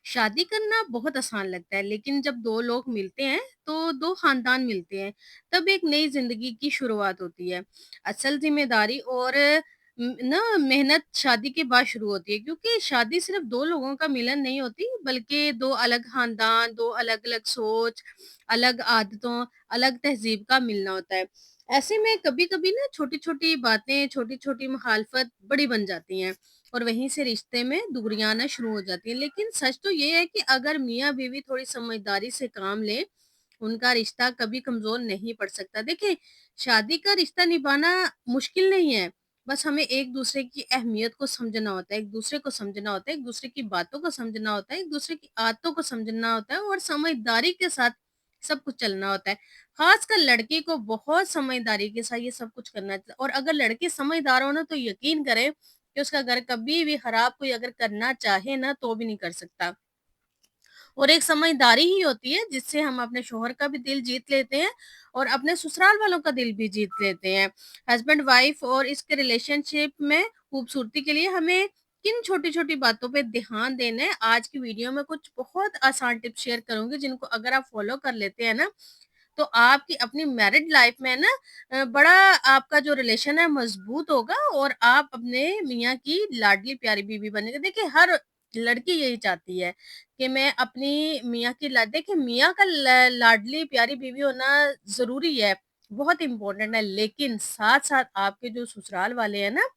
शादी करना बहुत आसान लगता है, लेकिन जब 2 लोग मिलते हैं, तो 2 खानदान मिलते हैं, तब एक नई ज़िंदगी की शुरुआत होती है। असल ज़िम्मेदारी और ना मेहनत शादी के बाद शुरू होती है, क्योंकि शादी सिर्फ़ 2 लोगों का मिलन नहीं होती, बल्कि 2 अलग खानदान, 2 अलग-अलग सोच, अलग आदतों, अलग तहज़ीब का मिलना होता है। ऐसे में कभी-कभी ना छोटी-छोटी बातें, छोटी-छोटी मुखालफत बड़ी बन जाती हैं। और वहीं से रिश्ते में दूरियां आना शुरू हो जाती है। लेकिन सच तो ये है कि अगर मियाँ बीवी थोड़ी समझदारी से काम लें, उनका रिश्ता कभी कमजोर नहीं पड़ सकता। देखिए, शादी का रिश्ता निभाना मुश्किल नहीं है। बस हमें एक दूसरे की अहमियत को समझना होता है, एक दूसरे को समझना होता है, एक दूसरे की बातों को समझना होता है, एक दूसरे की आदतों को समझना होता है और समझदारी के साथ सब कुछ चलना होता है। खासकर लड़की को बहुत समझदारी के साथ ये सब कुछ करना चाहिए, और अगर लड़के समझदार हो ना, तो यकीन करें कि उसका घर कभी भी खराब कोई अगर करना चाहे ना, तो भी नहीं कर सकता। और एक समझदारी ही होती है जिससे हम अपने शोहर का भी दिल जीत लेते हैं और अपने ससुराल वालों का दिल भी जीत लेते हैं। हस्बैंड वाइफ और इसके रिलेशनशिप में खूबसूरती के लिए हमें किन छोटी-छोटी बातों पे ध्यान देना है, आज की वीडियो में कुछ बहुत आसान टिप्स शेयर करूँगी, जिनको अगर आप फॉलो कर लेते हैं ना, तो आपकी अपनी मैरिड लाइफ में ना बड़ा आपका जो रिलेशन है मजबूत होगा और आप अपने मियाँ की लाडली प्यारी बीवी बनेंगे। देखिए, हर लड़की यही चाहती है कि मैं अपनी मियाँ की ला देखिए, मियाँ का लाडली प्यारी बीवी होना ज़रूरी है, बहुत इम्पोर्टेंट है, लेकिन साथ-साथ आपके जो ससुराल वाले हैं ना,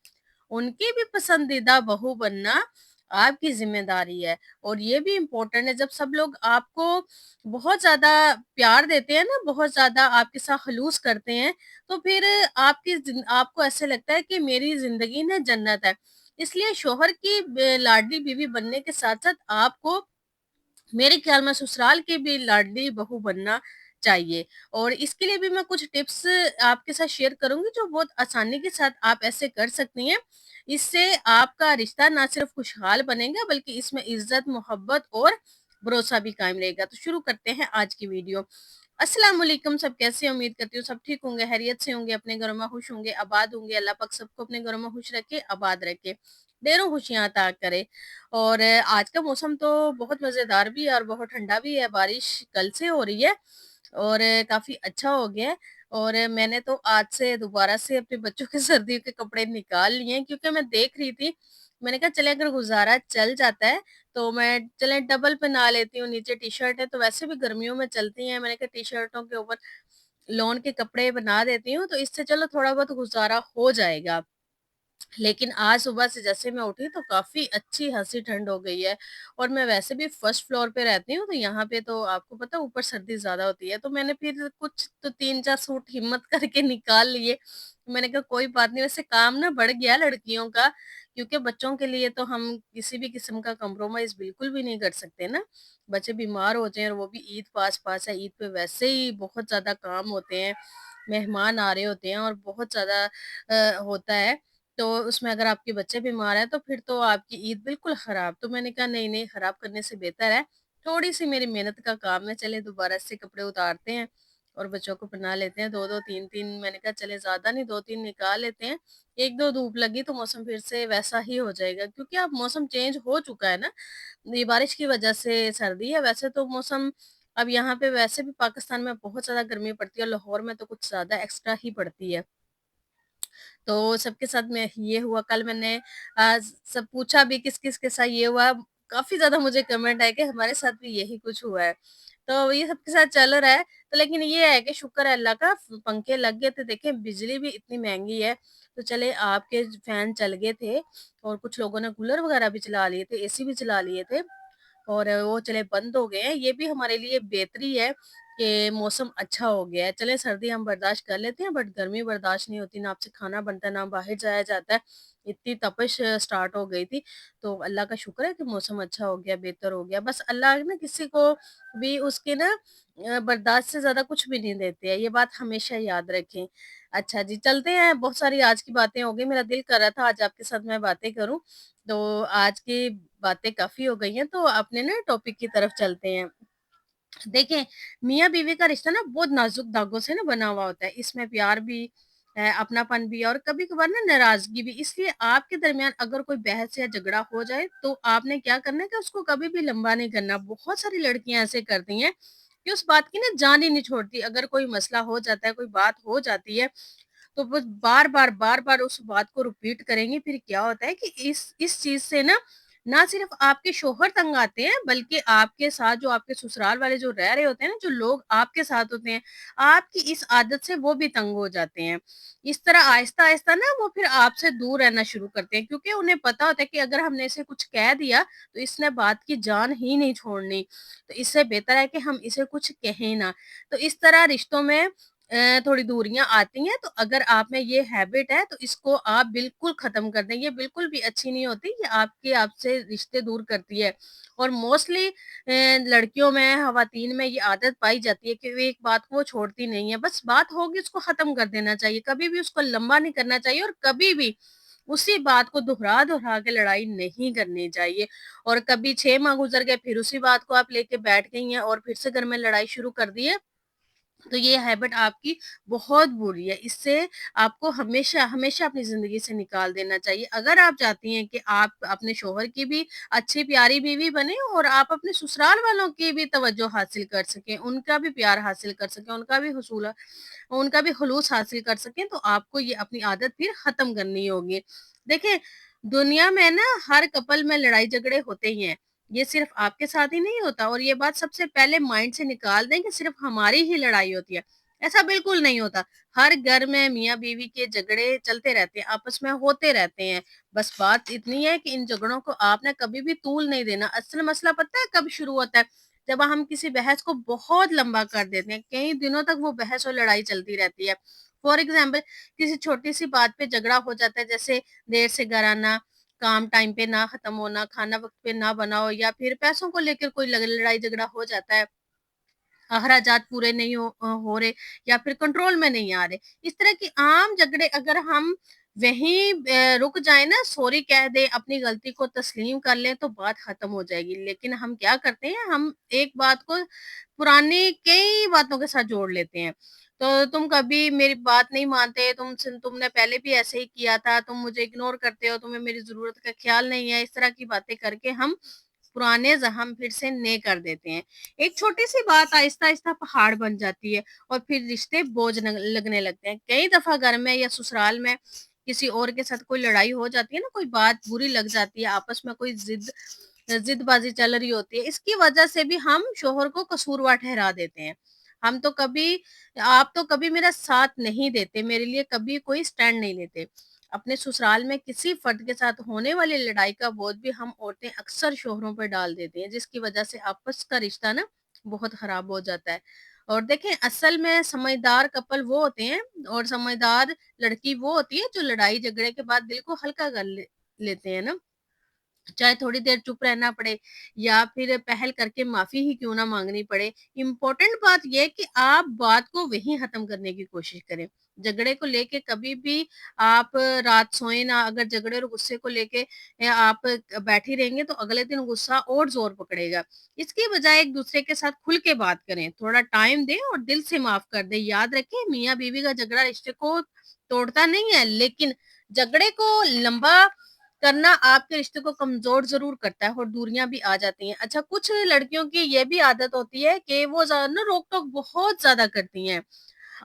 उनकी भी पसंदीदा बहू बनना आपकी ज़िम्मेदारी है। और ये भी इम्पोर्टेंट है, जब सब लोग आपको बहुत ज़्यादा प्यार देते हैं ना, बहुत ज़्यादा आपके साथ खलूस करते हैं, तो फिर आपको ऐसे लगता है कि मेरी ज़िंदगी ना जन्नत है। इसलिए शौहर की लाडली बीवी बनने के साथ-साथ आपको मेरे ख्याल में ससुराल की भी लाडली बहू बनना चाहिए। और इसके लिए भी मैं कुछ टिप्स आपके साथ शेयर करूँगी, जो बहुत आसानी के साथ आप ऐसे कर सकती हैं। इससे आपका रिश्ता ना सिर्फ़ खुशहाल बनेगा, बल्कि इसमें इज़्ज़त, मोहब्बत और भरोसा भी कायम रहेगा। तो शुरू करते हैं आज की वीडियो। अस्सलाम वालेकुम, सब कैसे हैं? उम्मीद करती हूँ सब ठीक होंगे, खैरियत से होंगे, अपने घरों में खुश होंगे, आबाद होंगे। अल्लाह पाक सबको अपने घरों में खुश रखे, आबाद रखे, ढेरों खुशियाँ अता करे। और आज का मौसम तो बहुत मज़ेदार भी है और बहुत ठंडा भी है, बारिश कल से हो रही है और काफ़ी अच्छा हो गया है। और मैंने तो आज से दोबारा से अपने बच्चों के सर्दियों के कपड़े निकाल लिए हैं, क्योंकि मैं देख रही थी, मैंने कहा चले अगर गुज़ारा चल जाता है, तो मैं चले डबल पहना लेती हूँ, नीचे टी-शर्ट है, तो वैसे भी गर्मियों में चलती हैं, मैंने कहा टी-शर्टों के ऊपर लॉन के कपड़े बना देती हूँ, तो इससे चलो थोड़ा बहुत गुज़ारा हो जाएगा। लेकिन आज सुबह से जैसे मैं उठी, तो काफ़ी अच्छी खासी ठंड हो गई है और मैं वैसे भी फर्स्ट फ्लोर पे रहती हूँ, तो यहाँ पे तो आपको पता है ऊपर सर्दी ज़्यादा होती है। तो मैंने फिर कुछ तो 3-4 सूट हिम्मत करके निकाल लिए। मैंने कहा कोई बात नहीं, वैसे काम ना बढ़ गया लड़कियों का, क्योंकि बच्चों के लिए तो हम किसी भी किस्म का कॉम्प्रोमाइज़ बिल्कुल भी नहीं कर सकते ना। बच्चे बीमार हो जाएँ और वो भी ईद पास-पास है, ईद पे वैसे ही बहुत ज़्यादा काम होते हैं, मेहमान आ रहे होते हैं और बहुत ज़्यादा होता है। तो उसमें अगर आपके बच्चे बीमार हैं, तो फिर तो आपकी ईद बिल्कुल खराब। तो मैंने कहा नहीं, नहीं, खराब करने से बेहतर है, थोड़ी-सी मेरी मेहनत का काम है, चलिए दोबारा से कपड़े उतारते हैं और बच्चों को पहना लेते हैं 2-2 3-3। मैंने कहा चले ज़्यादा नहीं, 2-3 निकाल लेते हैं। 1-2 धूप लगी तो मौसम फिर से वैसा ही हो जाएगा, क्योंकि अब मौसम चेंज हो चुका है ना, ये बारिश की वजह से सर्दी है। वैसे तो मौसम अब यहाँ पे वैसे भी पाकिस्तान में बहुत ज़्यादा गर्मी पड़ती है और लाहौर में तो कुछ ज़्यादा एक्स्ट्रा ही पड़ती है। तो सबके साथ में ये हुआ। कल मैंने सब पूछा भी किस-किस के साथ ये हुआ, काफ़ी ज़्यादा मुझे कमेंट आए कि हमारे साथ भी यही कुछ हुआ है। तो ये सबके साथ चल रहा है, तो लेकिन ये है कि शुक्र है अल्लाह का, पंखे लग गए थे। देखें, बिजली भी इतनी महँगी है, तो चले आपके फैन चल गए थे और कुछ लोगों ने कूलर वगैरह भी चला लिए थे, एसी भी चला लिए थे। और वो चले बंद हो गए हैं। ये भी हमारे लिए बेहतरी है कि मौसम अच्छा हो गया है। चलें, सर्दी हम बर्दाश्त कर लेते हैं, बट गर्मी बर्दाश्त नहीं होती, ना आपसे खाना बनता है, ना बाहर जाया जाता है। इतनी तपिश स्टार्ट हो गई थी। तो अल्लाह का शुक्र है कि मौसम अच्छा हो गया, बेहतर हो गया। बस अल्लाह ना किसी को भी उसके ना बर्दाश्त से ज़्यादा कुछ भी नहीं देते हैं, ये बात हमेशा याद रखें। अच्छा जी, चलते हैं, बहुत सारी आज की बातें हो गई। मेरा दिल कर रहा था आज आपके साथ मैं बातें करूँ, तो आज की बातें काफ़ी हो गई हैं, तो अपने ना टॉपिक की तरफ चलते हैं। देखें, मियाँ-बीवी का रिश्ता ना बहुत नाज़ुक धागों से ना बना हुआ होता है। इसमें प्यार भी, अपनापन भी और कभी-कभार ना नाराज़गी भी। इसलिए आपके दरमियान अगर कोई बहस या झगड़ा हो जाए, तो आपने क्या करना है कि उसको कभी भी लंबा नहीं करना। बहुत सारी लड़कियाँ ऐसे करती हैं कि उस बात की ना जान ही नहीं छोड़ती। अगर कोई मसला हो जाता है, कोई बात हो जाती है, तो बस बार-बार उस बात को रिपीट करेंगी, फिर क्या होता है कि इस चीज़ से ना, ना सिर्फ़ आपके शौहर तंग आते हैं, बल्कि आपके साथ जो आपके ससुराल वाले जो रह रहे होते हैं ना, जो लोग आपके साथ होते हैं, आपकी इस आदत से वो भी तंग हो जाते हैं। इस तरह आहिस्ता-आहिस्ता ना वो फिर आपसे दूर रहना शुरू करते हैं, क्योंकि उन्हें पता होता है कि अगर हमने इसे कुछ कह दिया, तो इसने बात की जान ही नहीं छोड़नी। तो इससे बेहतर है कि हम इसे कुछ कहें ना। तो इस तरह रिश्तों में थोड़ी दूरियाँ आती हैं, तो अगर आप में ये हैबिट है, तो इसको आप बिल्कुल ख़त्म कर दें। ये बिल्कुल भी अच्छी नहीं होती, ये आपसे रिश्ते दूर करती है। और मोस्टली लड़कियों में, ख़वातीन में ये आदत पाई जाती है कि वो एक बात को वो छोड़ती नहीं है। बस बात होगी, उसको ख़त्म कर देना चाहिए, कभी भी उसको लंबा नहीं करना चाहिए और कभी भी उसी बात को दोहरा-दोहरा के लड़ाई नहीं करनी चाहिए। और कभी 6 माह गुज़र गए, फिर उसी बात को आप लेके बैठ गई हैं और फिर से घर में लड़ाई शुरू कर दी है, तो ये हैबिट आपकी बहुत बुरी है। इससे आपको हमेशा अपनी ज़िंदगी से निकाल देना चाहिए। अगर आप चाहती हैं कि आप अपने शौहर की भी अच्छी प्यारी बीवी बनें और आप अपने ससुराल वालों की भी तवज्जो हासिल कर सकें, उनका भी प्यार हासिल कर सकें, उनका भी खुलूस हासिल कर सकें, तो आपको ये अपनी आदत फिर ख़त्म करनी होगी। देखिए, दुनिया में ना हर कपल में लड़ाई-झगड़े होते ही हैं। ये सिर्फ़ आपके साथ ही नहीं होता और ये बात सबसे पहले माइंड से निकाल दें कि सिर्फ़ हमारी ही लड़ाई होती है। ऐसा बिल्कुल नहीं होता। हर घर में मियाँ-बीवी के झगड़े चलते रहते हैं, आपस में होते रहते हैं। बस बात इतनी है कि इन झगड़ों को आपने कभी भी तूल नहीं देना। असल मसला पता है कब शुरू होता है? जब हम किसी बहस को बहुत लंबा कर देते हैं, कई दिनों तक वो बहस और लड़ाई चलती रहती है। फॉर एग्ज़ाम्पल किसी छोटी-सी बात पे झगड़ा हो जाता है, जैसे देर से घर आना, काम टाइम पे ना खत्म होना, खाना वक़्त पे ना बना हो या फिर पैसों को लेकर कोई लड़ाई झगड़ा हो जाता है। अखराजात पूरे नहीं हो रहे या फिर कंट्रोल में नहीं आ रहे। इस तरह की आम झगड़े अगर हम वहीं रुक जाएँ ना, सॉरी कह दें, अपनी गलती को तस्लीम कर लें, तो बात खत्म हो जाएगी। लेकिन हम क्या करते हैं, हम एक बात को पुरानी कई बातों के साथ जोड़ लेते हैं। तो तुम कभी मेरी बात नहीं मानते, तुमने पहले भी ऐसे ही किया था, तुम मुझे इग्नोर करते हो, तुम्हें मेरी ज़रूरत का ख़्याल नहीं है। इस तरह की बातें करके हम पुराने ज़ख्म फिर से नए कर देते हैं। एक छोटी-सी बात आहिस्ता-आहिस्ता पहाड़ बन जाती है और फिर रिश्ते बोझ लगने लगते हैं। कई दफ़ा घर में या ससुराल में किसी और के साथ कोई लड़ाई हो जाती है ना, कोई बात बुरी लग जाती है, आपस में कोई ज़िदबाज़ी चल रही होती है। इसकी वजह से भी हम शोहर को कसूरवार ठहरा देते हैं। हम तो कभी आप तो कभी मेरा साथ नहीं देते, मेरे लिए कभी कोई स्टैंड नहीं लेते। अपने ससुराल में किसी फर्द के साथ होने वाली लड़ाई का बोझ भी हम औरतें अक्सर शोहरों पर डाल देती हैं, जिसकी वजह से आपस का रिश्ता ना बहुत खराब हो जाता है। और देखें, असल में समझदार कपल वो होते हैं और समझदार लड़की वो होती है जो लड़ाई झगड़े के बाद दिल को हल्का कर लेते हैं ना, चाहे थोड़ी देर चुप रहना पड़े या फिर पहल करके माफ़ी ही क्यों ना माँगनी पड़े। इम्पोर्टेंट बात ये है कि आप बात को वहीं ख़त्म करने की कोशिश करें। झगड़े को लेके कभी भी आप रात सोएँ ना, अगर झगड़े और गुस्से को लेके आप बैठी रहेंगे तो अगले दिन गुस्सा और ज़ोर पकड़ेगा। इसकी बजाय एक-दूसरे के साथ खुल के बात करें, थोड़ा टाइम दें और दिल से माफ़ कर दें। याद रखें, मियाँ-बीवी का झगड़ा रिश्ते को तोड़ता नहीं है, लेकिन झगड़े को लंबा करना आपके रिश्ते को कमज़ोर ज़रूर करता है और दूरियाँ भी आ जाती हैं। अच्छा, कुछ लड़कियों की ये भी आदत होती है कि वो ना रोक-टोक बहुत ज़्यादा करती हैं।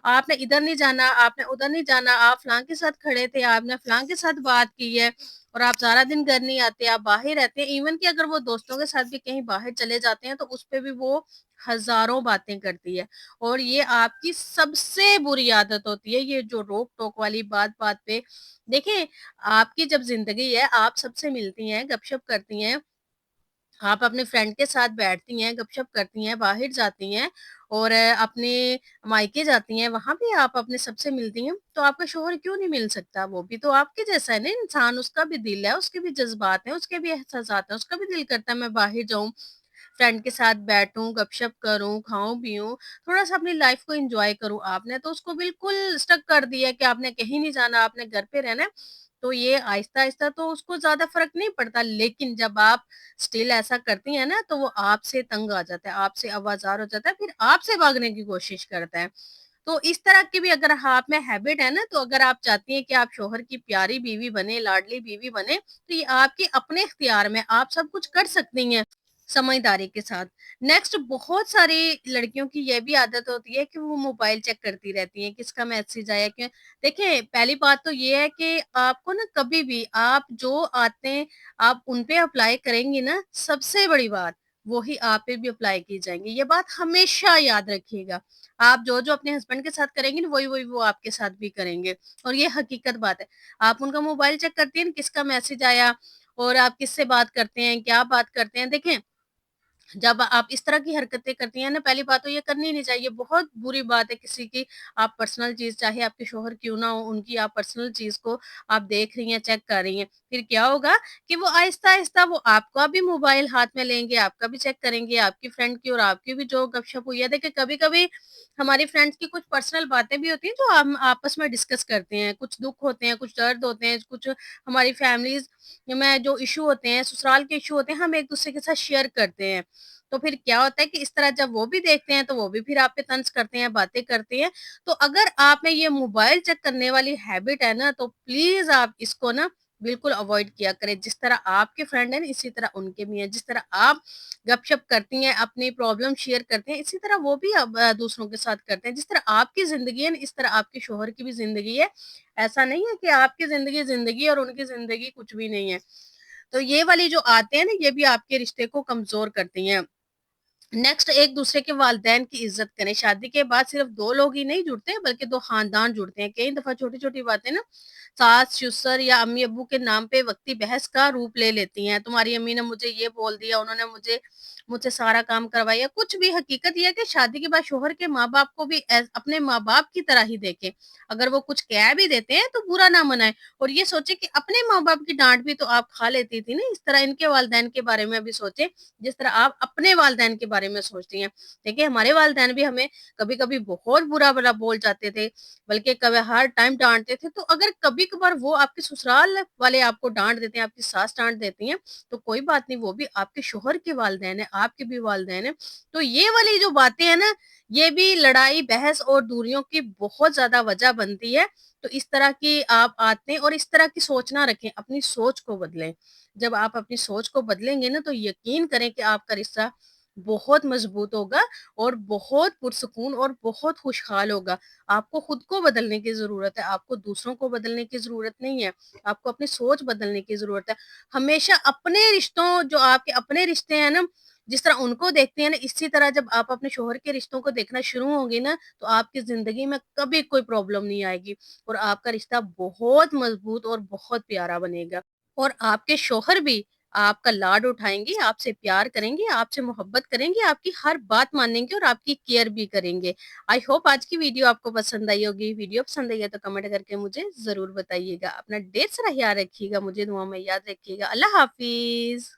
आपने इधर नहीं जाना, आपने उधर नहीं जाना, आप फलाँ के साथ खड़े थे, आपने फलाँ के साथ बात की है और आप सारा दिन घर नहीं आते, आप बाहर रहते हैं। इवन कि अगर वो दोस्तों के साथ भी कहीं बाहर चले जाते हैं, तो उस पे भी वो हज़ारों बातें करती है और ये आपकी सबसे बुरी आदत होती है, ये जो रोक-टोक वाली बात-बात पे। देखिए, आपकी जब ज़िंदगी है, आप सबसे मिलती हैं, गपशप करती हैं, आप अपने फ्रेंड के साथ बैठती हैं, गपशप करती हैं, बाहर जाती हैं और अपने मायके जाती हैं, वहाँ भी आप अपने सबसे मिलती हैं, तो आपका शौहर क्यों नहीं मिल सकता? वो भी तो आपके जैसा है ना इंसान, उसका भी दिल है, उसके भी जज़्बात हैं, उसके भी एहसासात हैं, उसका भी दिल करता है मैं बाहर जाऊँ, फ्रेंड के साथ बैठूँ, गपशप करूँ, खाऊँ-पीऊँ, थोड़ा-सा अपनी लाइफ़ को एन्जॉय करूँ। आपने तो उसको बिल्कुल स्टक कर दिया है कि आपने कहीं नहीं जाना, आपने घर पे रहना है, तो ये आहिस्ता-आहिस्ता तो उसको ज़्यादा फ़र्क नहीं पड़ता, लेकिन जब आप स्टिल ऐसा करती हैं ना, तो वो आपसे तंग आ जाता है, आपसे आवाज़ार हो जाता है, फिर आपसे भागने की कोशिश करता है। तो इस तरह की भी अगर आप में हैबिट है ना, तो अगर आप चाहती हैं कि आप शौहर की प्यारी बीवी बने, लाडली बीवी बने, तो ये आपके अपने इख्तियार में, आप सब कुछ कर सकती हैं समझदारी के साथ। नेक्स्ट, बहुत सारी लड़कियों की ये भी आदत होती है कि वो मोबाइल चेक करती रहती हैं, किसका मैसेज आया क्या। देखिए, पहली बात तो ये है कि आपको ना कभी भी आप जो आते आप उन पे अप्लाई करेंगी ना, सबसे बड़ी बात, वही आप पे भी अप्लाई की जाएँगी। ये बात हमेशा याद रखिएगा। आप जो-जो अपने हस्बैंड के साथ करेंगी ना, वही-वही वो आपके साथ भी करेंगे, और ये हकीकत बात है। आप उनका मोबाइल चेक करती हैं ना, किसका मैसेज आया और आप किससे बात करते हैं, क्या बात करते हैं। देखें, जब आप इस तरह की हरकतें करती हैं ना, पहली बात तो ये करनी नहीं चाहिए, बहुत बुरी बात है किसी की आप पर्सनल चीज़, चाहे आपके शौहर क्यों ना हो, उनकी आप पर्सनल चीज़ को आप देख रही हैं, चेक कर रही हैं। फिर क्या होगा कि वो आहिस्ता-आहिस्ता वो आपका भी मोबाइल हाथ में लेंगे, आपका भी चेक करेंगे, आपकी फ्रेंड की और आपकी भी जो गपशप हुई है। देखिए, कभी-कभी हमारी फ्रेंड्स की कुछ पर्सनल बातें भी होती हैं जो हम आपस में डिस्कस करते हैं, कुछ दुःख होते हैं, कुछ दर्द होते हैं, कुछ हमारी फैमिलीज़ में जो इश्यू होते हैं, ससुराल के इश्यू होते हैं, हम एक-दूसरे के साथ शेयर करते हैं। तो फिर क्या होता है कि इस तरह जब वो भी देखते हैं, तो वो भी फिर आप पे तंज़ करते हैं, बातें करते हैं। तो अगर आप में ये मोबाइल चेक करने वाली हैबिट है ना, तो प्लीज़ आप इसको ना बिल्कुल अवॉइड किया करें। जिस तरह आपके फ्रेंड हैं ना, इसी तरह उनके भी हैं। जिस तरह आप गपशप करती हैं, अपनी प्रॉब्लम शेयर करते हैं, इसी तरह वो भी अब दूसरों के साथ करते हैं। जिस तरह आपकी ज़िंदगी है ना, इस तरह आपके शौहर की भी ज़िंदगी है। ऐसा नहीं है कि आपकी ज़िंदगी ज़िंदगी है और उनकी ज़िंदगी कुछ भी नहीं है। तो ये वाली जो आदतें हैं ना, ये भी आपके रिश्ते को कमज़ोर करती हैं। नेक्स्ट, एक-दूसरे के वालिदैन की इज़्ज़त करें। शादी के बाद सिर्फ़ 2 लोग ही नहीं जुड़ते, बल्कि 2 ख़ानदान जुड़ते हैं। कई दफ़ा छोटी-छोटी बातें ना सास-ससुर या अम्मी-अब्बू के नाम पे वक़्ती बहस का रूप ले लेती हैं। तुम्हारी अम्मी ने मुझे ये बोल दिया, उन्होंने मुझे मुझसे सारा काम करवाया, कुछ भी। हकीकत ये है कि शादी के बाद शौहर के माँ-बाप को भी अपने माँ-बाप की तरह ही देखें। अगर वो कुछ कह भी देते हैं, तो बुरा ना मनाएँ, और ये सोचें कि अपने माँ-बाप की डाँट भी तो आप खा लेती थी ना, इस तरह इनके वालिदैन के बारे में भी सोचें। जिस तरह आप अपने वालिदैन के बारे में सोचती हैं। देखिए, हमारे वालिदैन भी हमें कभी-कभी बहुत बुरा-भला बोल जाते थे, बल्कि कभी हर टाइम डाँटते थे। तो अगर कभी-कभार वो आपके ससुराल वाले आपको डाँट देते हैं, आपकी सास डाँट देती हैं, तो कोई बात नहीं, वो भी आपके शौहर के वालिदैन हैं, आपके भी वालिदैन हैं। तो ये वाली जो बातें हैं ना, ये भी लड़ाई, बहस और दूरियों की बहुत ज़्यादा वजह बनती है। तो इस तरह की आप आदतें और इस तरह की सोच ना रखें, अपनी सोच को बदलें। जब आप अपनी सोच को बदलेंगे ना, तो यकीन करें कि आपका रिश्ता बहुत मजबूत होगा और बहुत पुरसुकून और बहुत खुशहाल होगा। आपको खुद को बदलने की ज़रूरत है, आपको दूसरों को बदलने की ज़रूरत नहीं है, आपको अपनी सोच बदलने की ज़रूरत है। हमेशा अपने रिश्तों, जो आपके अपने रिश्ते हैं ना, जिस तरह उनको देखते हैं ना, इसी तरह जब आप अपने शौहर के रिश्तों को देखना शुरू होंगी ना, तो आपकी ज़िंदगी में कभी कोई प्रॉब्लम नहीं आएगी और आपका रिश्ता बहुत मजबूत और बहुत प्यारा बनेगा। और आपके शौहर भी आपका लाड उठाएँगे, आपसे प्यार करेंगे, आपसे मोहब्बत करेंगे, आपकी हर बात मानेंगे और आपकी केयर भी करेंगे। आई होप आज की वीडियो आपको पसंद आई होगी। वीडियो पसंद आई है तो कमेंट करके मुझे ज़रूर बताइएगा। अपना ढेर सारा ख़्याल रखिएगा, मुझे दुआ में याद रखिएगा। अल्लाह हाफ़िज़।